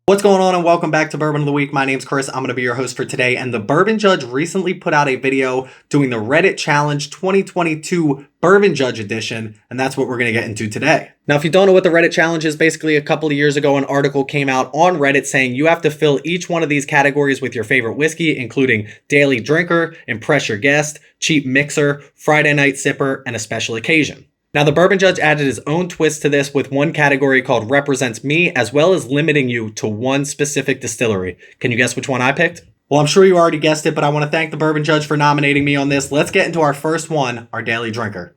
What's going on and welcome back to Bourbon of the Week. My name's Chris. I'm going to be your host for today. And the Bourbon Judge recently put out a video doing the Reddit Challenge 2022 Bourbon Judge Edition. And that's what we're going to get into today. Now, if you don't know what the Reddit Challenge is, basically a couple of years ago, an article came out on Reddit saying you have to fill each one of these categories with your favorite whiskey, including daily drinker, impress your guest, cheap mixer, Friday night sipper, and a special occasion. Now, the Bourbon Judge added his own twist to this with one category called Represents Me, as well as limiting you to one specific distillery. Can you guess which one I picked? Well, I'm sure you already guessed it, but I want to thank the Bourbon Judge for nominating me on this. Let's get into our first one, our daily drinker.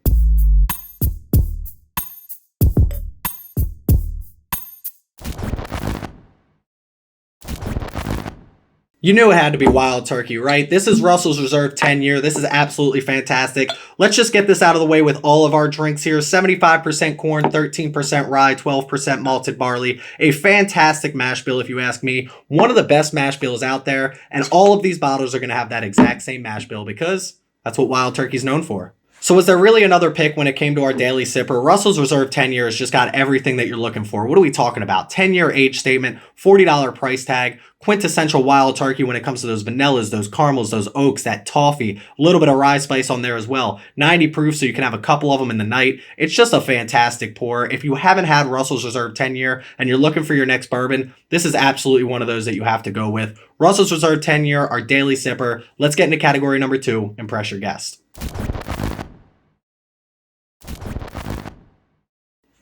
You knew it had to be Wild Turkey, right? This is Russell's Reserve 10-year. This is absolutely fantastic. Let's just get this out of the way with all of our drinks here. 75% corn, 13% rye, 12% malted barley. A fantastic mash bill, if you ask me. One of the best mash bills out there. And all of these bottles are going to have that exact same mash bill because that's what Wild Turkey's known for. So was there really another pick when it came to our daily sipper? Russell's Reserve 10 years just got everything that you're looking for. What are we talking about? 10-year age statement, $40 price tag, quintessential Wild Turkey when it comes to those vanillas, those caramels, those oaks, that toffee, a little bit of rye spice on there as well. 90 proof, so you can have a couple of them in the night. It's just a fantastic pour. If you haven't had Russell's Reserve 10 year and you're looking for your next bourbon, this is absolutely one of those that you have to go with. Russell's Reserve 10 year, our daily sipper. Let's get into category number 2, impress your guest.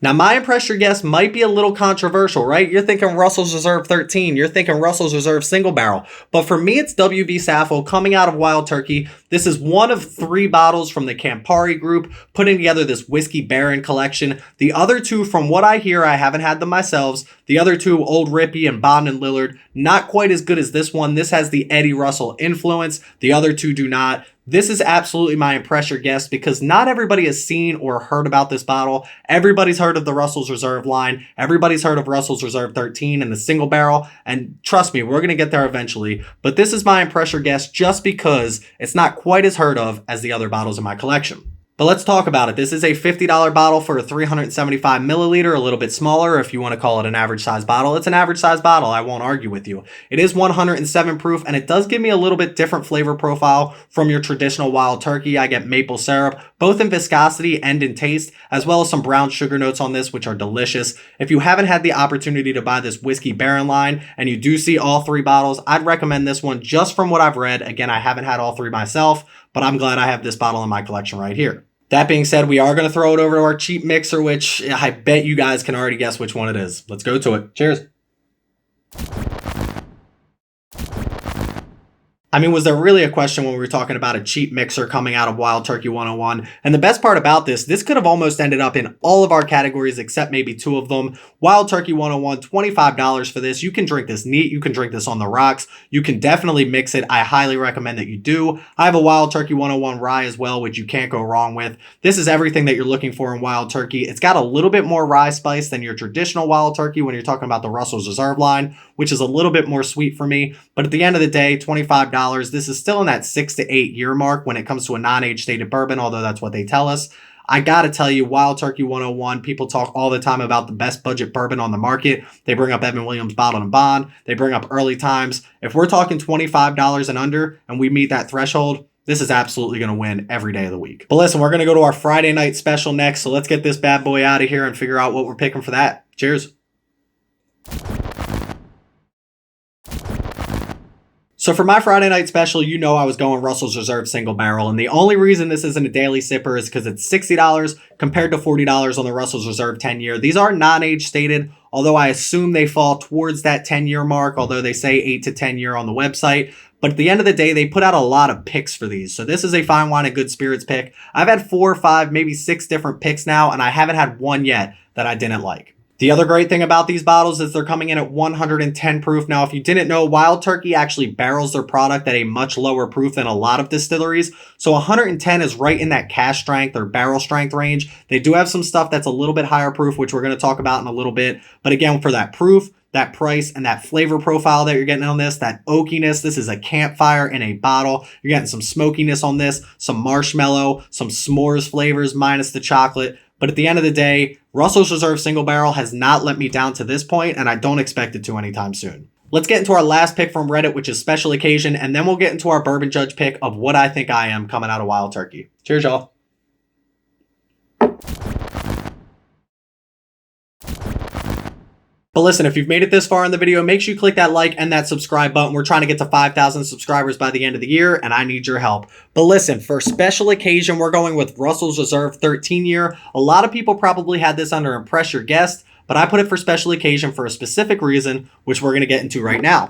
Now, my impress your guest might be a little controversial, right? You're thinking Russell's Reserve 13. You're thinking Russell's Reserve single barrel. But for me, it's WB Sappho coming out of Wild Turkey. This is one of 3 bottles from the Campari group putting together this Whiskey Baron collection. The other 2, from what I hear, I haven't had them myself. The other 2, Old Rippy and Bond and Lillard, not quite as good as this one. This has the Eddie Russell influence. The other 2 do not. This is absolutely my impress your guest because not everybody has seen or heard about this bottle. Everybody's heard of the Russell's Reserve line. Everybody's heard of Russell's Reserve 13 and the single barrel. And trust me, we're going to get there eventually. But this is my impress your guest just because it's not quite as heard of as the other bottles in my collection. But let's talk about it. This is a $50 bottle for a 375 milliliter, a little bit smaller if you want to call it an average size bottle. It's an average size bottle. I won't argue with you. It is 107 proof, and it does give me a little bit different flavor profile from your traditional Wild Turkey. I get maple syrup, both in viscosity and in taste, as well as some brown sugar notes on this, which are delicious. If you haven't had the opportunity to buy this Whiskey Baron line, and you do see all 3 bottles, I'd recommend this one just from what I've read. Again, I haven't had all 3 myself, but I'm glad I have this bottle in my collection right here. That being said, we are going to throw it over to our cheap mixer, which I bet you guys can already guess which one it is. Let's go to it. Cheers. I mean, was there really a question when we were talking about a cheap mixer coming out of Wild Turkey 101? And the best part about this could have almost ended up in all of our categories except maybe 2 of them. Wild Turkey 101, $25 for this. You can drink this neat. You can drink this on the rocks. You can definitely mix it. I highly recommend that you do. I have a Wild Turkey 101 rye as well, which you can't go wrong with. This is everything that you're looking for in Wild Turkey. It's got a little bit more rye spice than your traditional Wild Turkey when you're talking about the Russell's Reserve line, which is a little bit more sweet for me. But at the end of the day, $25. This is still in that 6 to 8 year mark when it comes to a non-age stated bourbon, although that's what they tell us. I gotta tell you, Wild Turkey 101, people talk all the time about the best budget bourbon on the market. They bring up Evan Williams Bottled and Bond. They bring up Early Times. If we're talking $25 and under and we meet that threshold, this is absolutely going to win every day of the week. But listen, we're going to go to our Friday night special next. So let's get this bad boy out of here and figure out what we're picking for that. Cheers. So for my Friday night special, you know I was going Russell's Reserve single barrel. And the only reason this isn't a daily sipper is because it's $60 compared to $40 on the Russell's Reserve 10 year. These are non-age stated, although I assume they fall towards that 10-year mark, although they say 8 to 10 year on the website. But at the end of the day, they put out a lot of picks for these. So this is a fine wine and good spirits pick. I've had 4 or 5, maybe 6 different picks now, and I haven't had one yet that I didn't like. The other great thing about these bottles is they're coming in at 110 proof. Now, if you didn't know, Wild Turkey actually barrels their product at a much lower proof than a lot of distilleries. So 110 is right in that cask strength or barrel strength range. They do have some stuff that's a little bit higher proof, which we're going to talk about in a little bit. But again, for that proof, that price, and that flavor profile that you're getting on this, that oakiness, this is a campfire in a bottle. You're getting some smokiness on this, some marshmallow, some s'mores flavors minus the chocolate. But at the end of the day, Russell's Reserve Single Barrel has not let me down to this point, and I don't expect it to anytime soon. Let's get into our last pick from Reddit, which is Special Occasion, and then we'll get into our Bourbon Judge pick of what I think I am coming out of Wild Turkey. Cheers, y'all. But listen, if you've made it this far in the video, make sure you click that like and that subscribe button. We're trying to get to 5,000 subscribers by the end of the year, and I need your help. But listen, for Special Occasion, we're going with Russell's Reserve 13 year. A lot of people probably had this under Impress Your Guest, but I put it for Special Occasion for a specific reason, which we're going to get into right now.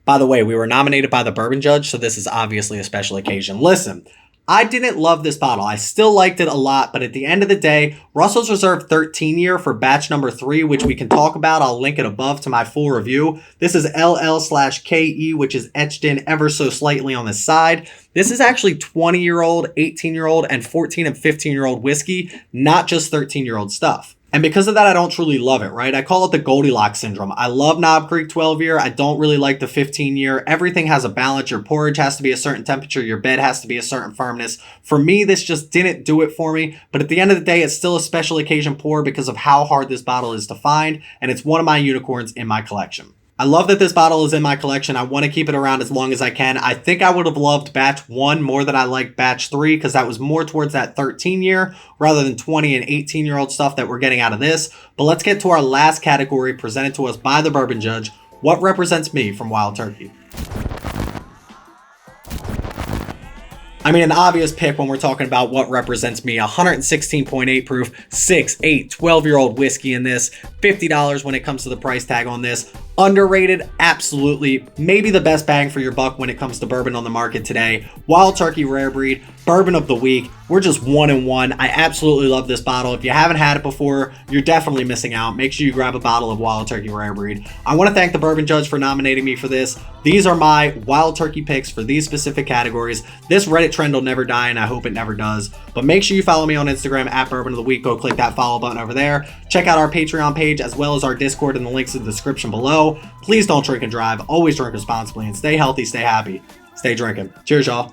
By the way, we were nominated by the Bourbon Judge, so this is obviously a special occasion. Listen, I didn't love this bottle. I still liked it a lot, but at the end of the day, Russell's Reserve 13 year for batch number 3, which we can talk about. I'll link it above to my full review. This is LL/KE, which is etched in ever so slightly on the side. This is actually 20-year-old, 18-year-old, and 14 and 15-year-old whiskey, not just 13-year-old stuff. And because of that, I don't truly love it, right? I call it the Goldilocks syndrome. I love Knob Creek 12 year. I don't really like the 15 year. Everything has a balance. Your porridge has to be a certain temperature. Your bed has to be a certain firmness. For me, this just didn't do it for me. But at the end of the day, it's still a special occasion pour because of how hard this bottle is to find. And it's one of my unicorns in my collection. I love that this bottle is in my collection. I want to keep it around as long as I can. I think I would have loved batch 1 more than I liked batch 3 because that was more towards that 13 year rather than 20 and 18-year-old stuff that we're getting out of this. But let's get to our last category presented to us by the Bourbon Judge. What represents me from Wild Turkey? I mean, an obvious pick when we're talking about what represents me. 116.8 proof, 6, 8, 12-year-old whiskey in this. $50 when it comes to the price tag on this. Underrated, absolutely. Maybe the best bang for your buck when it comes to bourbon on the market today. Wild Turkey Rare Breed, Bourbon of the Week. We're just 1-1. I absolutely love this bottle. If you haven't had it before, you're definitely missing out. Make sure you grab a bottle of Wild Turkey Rare Breed. I want to thank the Bourbon Judge for nominating me for this. These are my Wild Turkey picks for these specific categories. This Reddit trend will never die, and I hope it never does. But make sure you follow me on Instagram at Bourbon of the Week. Go click that follow button over there. Check out our Patreon page as well as our Discord, and the links in the description below. Please don't drink and drive. Always drink responsibly and stay healthy, stay happy, stay drinking. Cheers, y'all.